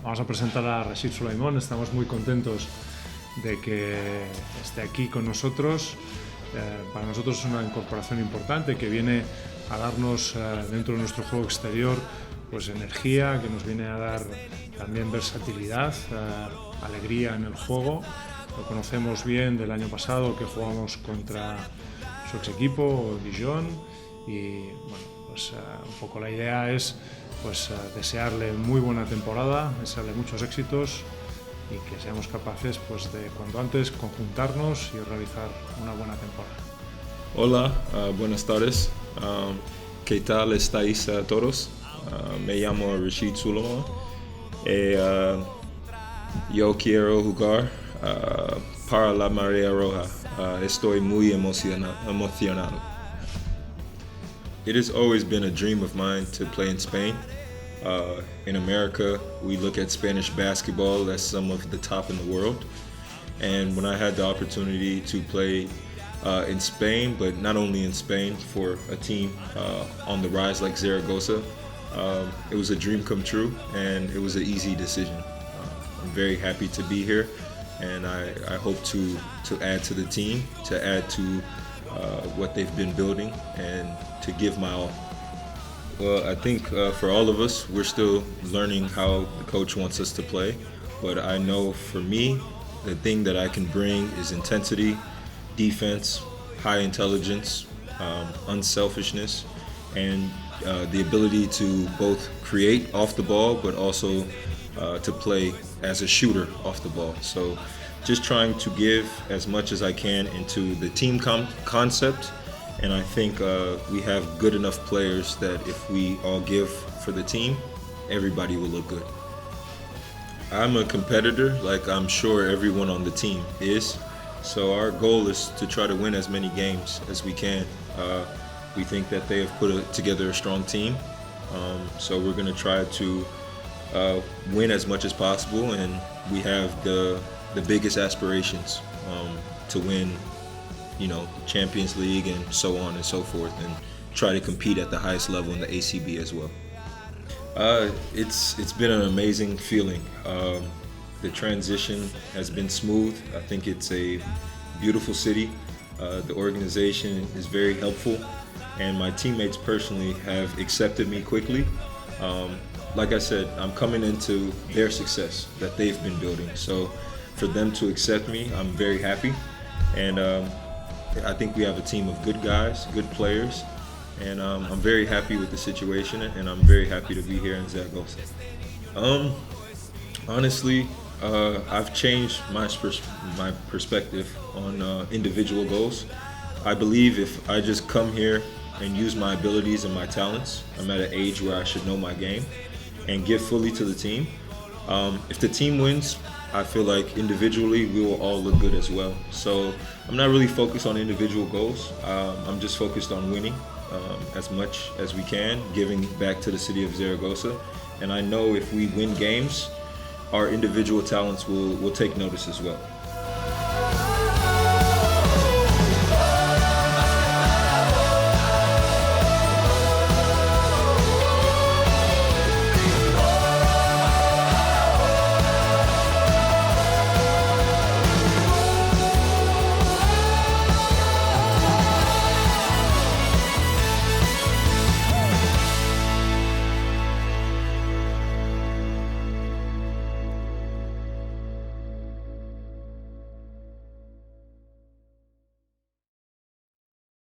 Vamos a presentar a Rasheed Sulaimon. Estamos muy contentos de que esté aquí con nosotros. Para nosotros es una incorporación importante que viene a darnos dentro de nuestro juego exterior pues energía, que nos viene a dar también versatilidad, alegría en el juego. Lo conocemos bien del año pasado que jugamos contra su ex equipo Dijon y bueno, pues un poco la idea es pues desearle muy buena temporada, desearle muchos éxitos y que seamos capaces pues de cuanto antes conjuntarnos y realizar una buena temporada. Hola, buenas tardes. ¿Qué tal estáis todos? Me llamo Rasheed Sulaimon. Yo quiero jugar para la Marea Roja. Estoy muy emocionado. It has always been a dream of mine to play in Spain. In America, we look at Spanish basketball as some of the top in the world. And when I had the opportunity to play in Spain, but not only in Spain, for a team on the rise like Zaragoza, it was a dream come true, and it was an easy decision. I'm very happy to be here, and I hope to add to the team, to add to what they've been building, and to give my all. Well, I think for all of us, we're still learning how the coach wants us to play, but I know for me, the thing that I can bring is intensity, defense, high intelligence, unselfishness, and the ability to both create off the ball, but also to play as a shooter off the ball. So just trying to give as much as I can into the team concept, and I think we have good enough players that if we all give for the team, everybody will look good. I'm a competitor, like I'm sure everyone on the team is. So our goal is to try to win as many games as we can. We think that they have put together a strong team. So we're going to try to win as much as possible, and we have the biggest aspirations to win, Champions League and so on and so forth, and try to compete at the highest level in the ACB as well. It's been an amazing feeling. The transition has been smooth. I think it's a beautiful city. The organization is very helpful, and my teammates personally have accepted me quickly. Like I said, I'm coming into their success that they've been building. So for them to accept me, I'm very happy. And I think we have a team of good guys, good players. And I'm very happy with the situation, and I'm very happy to be here in Zaragoza. Honestly, I've changed my perspective on individual goals. I believe if I just come here and use my abilities and my talents, I'm at an age where I should know my game and give fully to the team. If the team wins, I feel like individually we will all look good as well. So I'm not really focused on individual goals. I'm just focused on winning as much as we can, giving back to the city of Zaragoza. And I know if we win games, our individual talents will take notice as well.